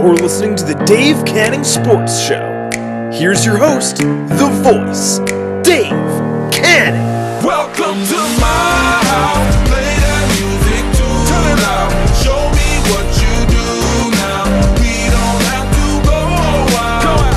You're listening to the Dave Canning Sports Show. Here's your host, the voice, Dave Canning. Welcome to my house. Play that music too loud. Show me what you do now. We don't have to go out.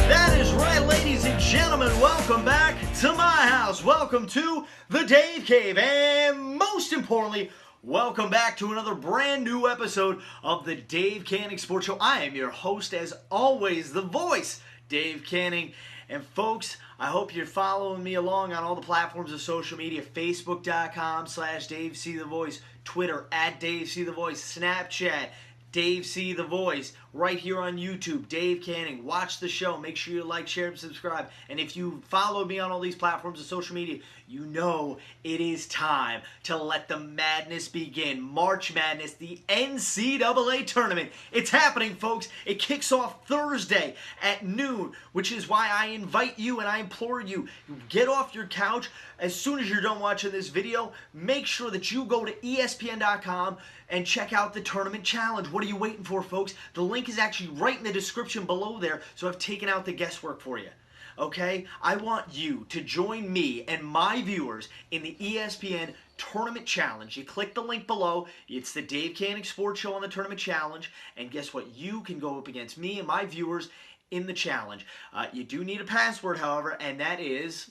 That is right, ladies and gentlemen. Welcome back to my house. Welcome to the Dave Cave. And most importantly, welcome back to another brand new episode of the Dave Canning Sports Show. I am your host, as always, the voice, Dave Canning. And folks, I hope you're following me along on all the platforms of social media. Facebook.com/DaveCTheVoice, Twitter @DaveCTheVoice, Snapchat, Dave C the Voice, right here on YouTube, Dave Canning. Watch the show. Make sure you like, share, and subscribe. And if you follow me on all these platforms of social media, you know it is time to let the madness begin. March Madness, the NCAA Tournament. It's happening, folks. It kicks off Thursday at noon, which is why I invite you and I implore you, get off your couch. As soon as you're done watching this video, make sure that you go to ESPN.com and check out the Tournament Challenge. What are you waiting for, folks? The link is actually right in the description below there, so I've taken out the guesswork for you. Okay? I want you to join me and my viewers in the ESPN Tournament Challenge. You click the link below. It's the Dave Canning Sports Show on the Tournament Challenge. And guess what? You can go up against me and my viewers in the challenge. You do need a password, however, and that is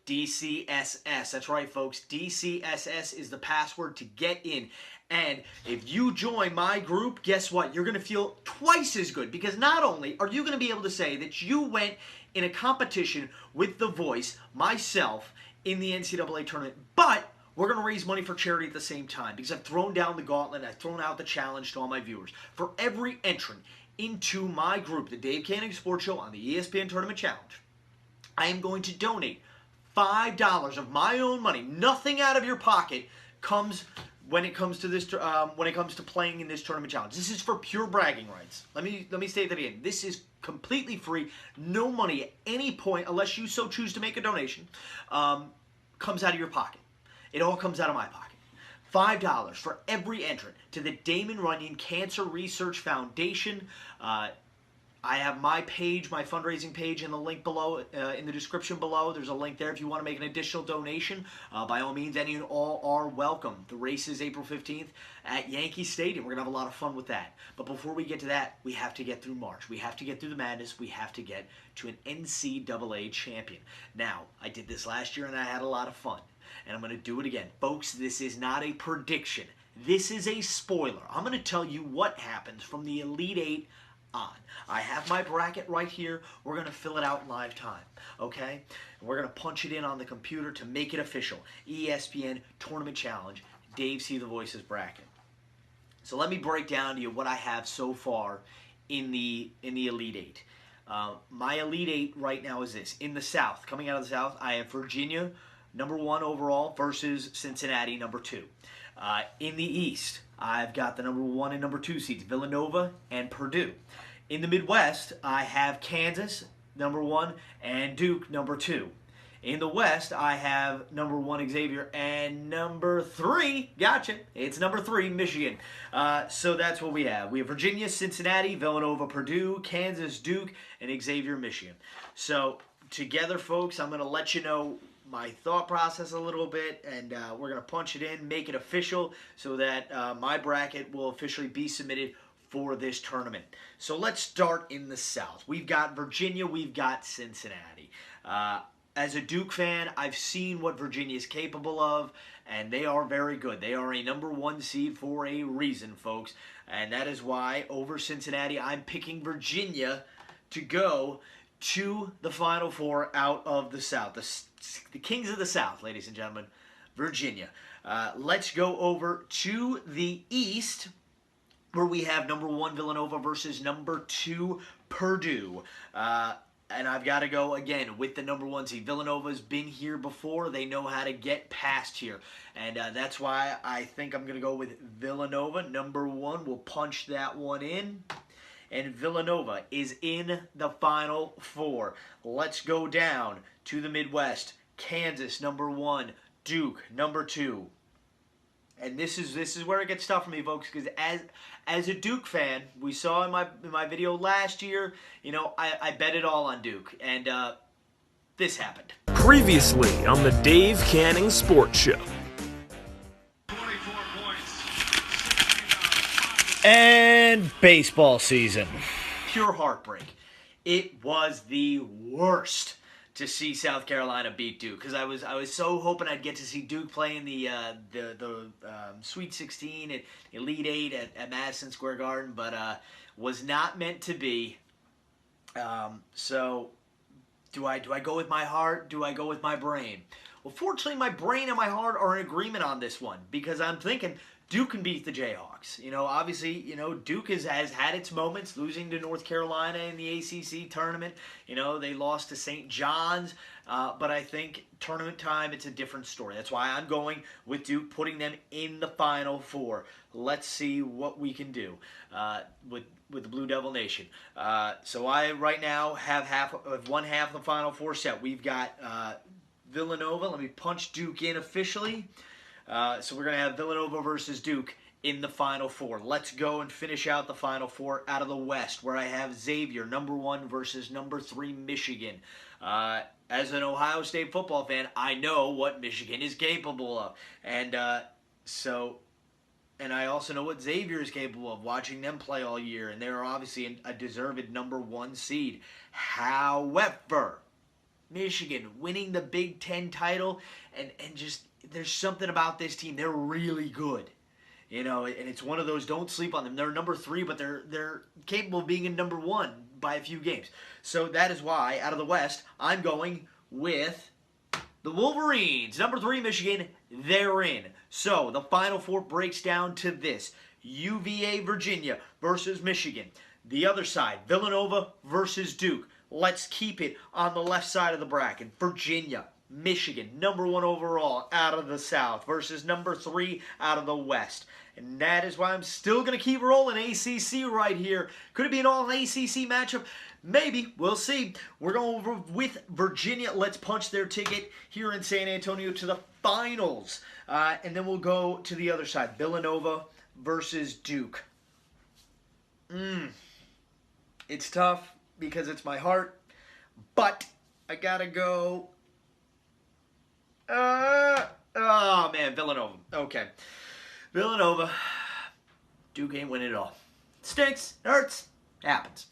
DCSS. That's right, folks. DCSS is the password to get in. And if you join my group, guess what? You're going to feel twice as good, because not only are you going to be able to say that you went in a competition with The Voice, myself, in the NCAA tournament, but we're going to raise money for charity at the same time, because I've thrown down the gauntlet, I've thrown out the challenge to all my viewers. For every entrant into my group, the Dave Canning Sports Show on the ESPN Tournament Challenge, I am going to donate $5 of my own money. Nothing out of your pocket comes when it comes to this. When it comes to playing in this tournament challenge. This is for pure bragging rights. Let me state that again. This is completely free. No money at any point, unless you so choose to make a donation, comes out of your pocket. It all comes out of my pocket. $5 for every entrant to the Damon Runyon Cancer Research Foundation. I have my page, my fundraising page, in the link below, in the description below. There's a link there if you want to make an additional donation. By all means, any and all are welcome. The race is April 15th at Yankee Stadium. We're going to have a lot of fun with that. But before we get to that, we have to get through March. We have to get through the madness. We have to get to an NCAA champion. Now, I did this last year and I had a lot of fun. And I'm going to do it again. Folks, this is not a prediction. This is a spoiler. I'm going to tell you what happens from the Elite Eight on. I have my bracket right here. We're going to fill it out in live time, okay? And we're going to punch it in on the computer to make it official. ESPN Tournament Challenge, Dave C. the Voice's bracket. So let me break down to you what I have so far in the Elite Eight. My Elite Eight right now is this. In the South, coming out of the South, I have Virginia, #1 overall, versus Cincinnati, #2. In the East, I've got the #1 and #2 seeds, Villanova and Purdue. In the Midwest, I have Kansas, #1, and Duke, #2. In the West, I have #1 Xavier and #3, gotcha, it's #3 Michigan. So that's what we have. We have Virginia, Cincinnati, Villanova, Purdue, Kansas, Duke, and Xavier, Michigan. So together, folks, I'm going to let you know my thought process a little bit, and we're going to punch it in, make it official, so that my bracket will officially be submitted for this tournament. So let's start in the South. We've got Virginia, we've got Cincinnati. As a Duke fan, I've seen what Virginia is capable of, and they are very good. They are a #1 seed for a reason, folks, and that is why over Cincinnati, I'm picking Virginia to go to the Final Four out of the South. The Kings of the South, ladies and gentlemen, Virginia. Let's go over to the East, where we have #1 Villanova versus #2 Purdue. And I've got to go again with the #1 seed. Villanova's been here before. They know how to get past here. And that's why I think I'm going to go with Villanova. #1, we'll punch that one in. And Villanova is in the Final Four. Let's go down to the Midwest. Kansas, #1. Duke, #2. and this is where it gets tough for me, folks, because as a Duke fan, we saw in my video last year, I bet it all on Duke, and this happened. Previously on the Dave Canning Sports Show. And baseball season. Pure heartbreak. It was the worst to see South Carolina beat Duke, because I was so hoping I'd get to see Duke play in the Sweet 16 at Elite 8 at Madison Square Garden, but was not meant to be. So do I go with my heart? Do I go with my brain? Well, fortunately, my brain and my heart are in agreement on this one, because I'm thinking Duke can beat the Jayhawks. Obviously, Duke has had its moments, losing to North Carolina in the ACC tournament. They lost to St. John's, but I think tournament time, it's a different story. That's why I'm going with Duke, putting them in the Final Four. Let's see what we can do with the Blue Devil Nation. So I right now have one half of the Final Four set. We've got Villanova. Let me punch Duke in officially. So we're going to have Villanova versus Duke in the Final Four. Let's go and finish out the Final Four out of the West, where I have Xavier, number 1, versus number 3, Michigan. As an Ohio State football fan, I know what Michigan is capable of. And I also know what Xavier is capable of, watching them play all year. And they're obviously a deserved number 1 seed. However, Michigan winning the Big Ten title, and just there's something about this team. They're really good, and it's one of those, don't sleep on them. They're number 3, but they're capable of being in number 1 by a few games. So that is why, out of the West, I'm going with the Wolverines. Number 3, Michigan, they're in. So the Final Four breaks down to this: UVA, Virginia versus Michigan. The other side, Villanova versus Duke. Let's keep it on the left side of the bracket. Virginia, Michigan, number 1 overall out of the South versus number 3 out of the West. And that is why I'm still going to keep rolling ACC right here. Could it be an all-ACC matchup? Maybe. We'll see. We're going over with Virginia. Let's punch their ticket here in San Antonio to the finals. And then we'll go to the other side. Villanova versus Duke. It's tough because it's my heart. But I got to go... oh, man, Villanova. Okay. Villanova. Duke ain't winning it all. Stinks. Hurts. Happens.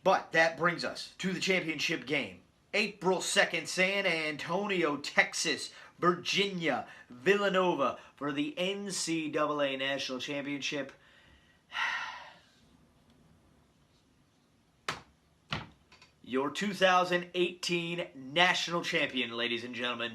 But that brings us to the championship game. April 2nd, San Antonio, Texas, Virginia, Villanova for the NCAA National Championship. Your 2018 national champion, ladies and gentlemen,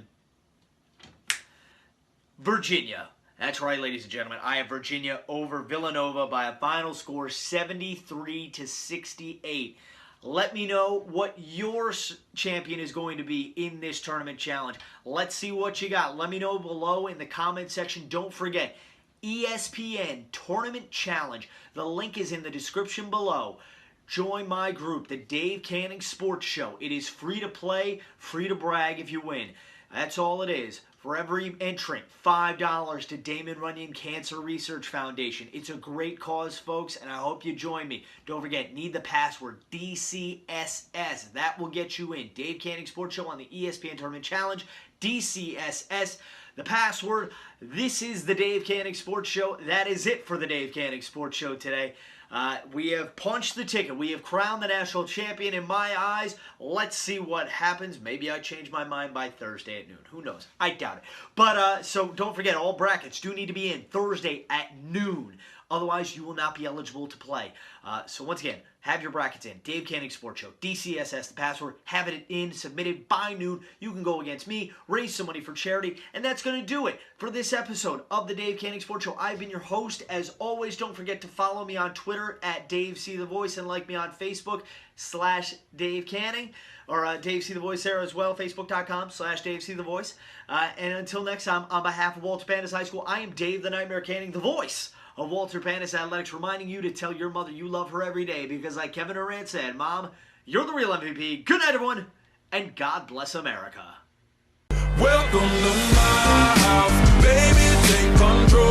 Virginia. That's right, ladies and gentlemen. I have Virginia over Villanova by a final score 73-68. Let me know what your champion is going to be in this tournament challenge. Let's see what you got. Let me know below in the comment section. Don't forget, ESPN Tournament Challenge. The link is in the description below. Join my group, the Dave Canning Sports Show. It is free to play, free to brag if you win. That's all it is. For every entrant, $5 to Damon Runyon Cancer Research Foundation. It's a great cause, folks, and I hope you join me. Don't forget, need the password DCSS. That will get you in. Dave Canning Sports Show on the ESPN Tournament Challenge, DCSS. The password. This is the Dave Canning Sports Show. That is it for the Dave Canning Sports Show today. We have punched the ticket. We have crowned the national champion in my eyes. Let's see what happens. Maybe I change my mind by Thursday at noon. Who knows? I doubt it. But so don't forget, all brackets do need to be in Thursday at noon. Otherwise, you will not be eligible to play. So once again, have your brackets in. Dave Canning Sports Show, DCSS, the password. Have it in, submitted by noon. You can go against me, raise some money for charity, and that's going to do it for this episode of the Dave Canning Sports Show. I've been your host. As always, don't forget to follow me on Twitter at Dave C. The Voice and like me on Facebook /Dave Canning. Or Dave C. The Voice there as well, Facebook.com/Dave C. The Voice. And until next time, on behalf of Walter Pandus High School, I am Dave the Nightmare Canning, the voice of Walter Pandus Athletics, reminding you to tell your mother you love her every day because, like Kevin Durant said, Mom, you're the real MVP. Good night, everyone, and God bless America. Welcome to my house, baby, take control.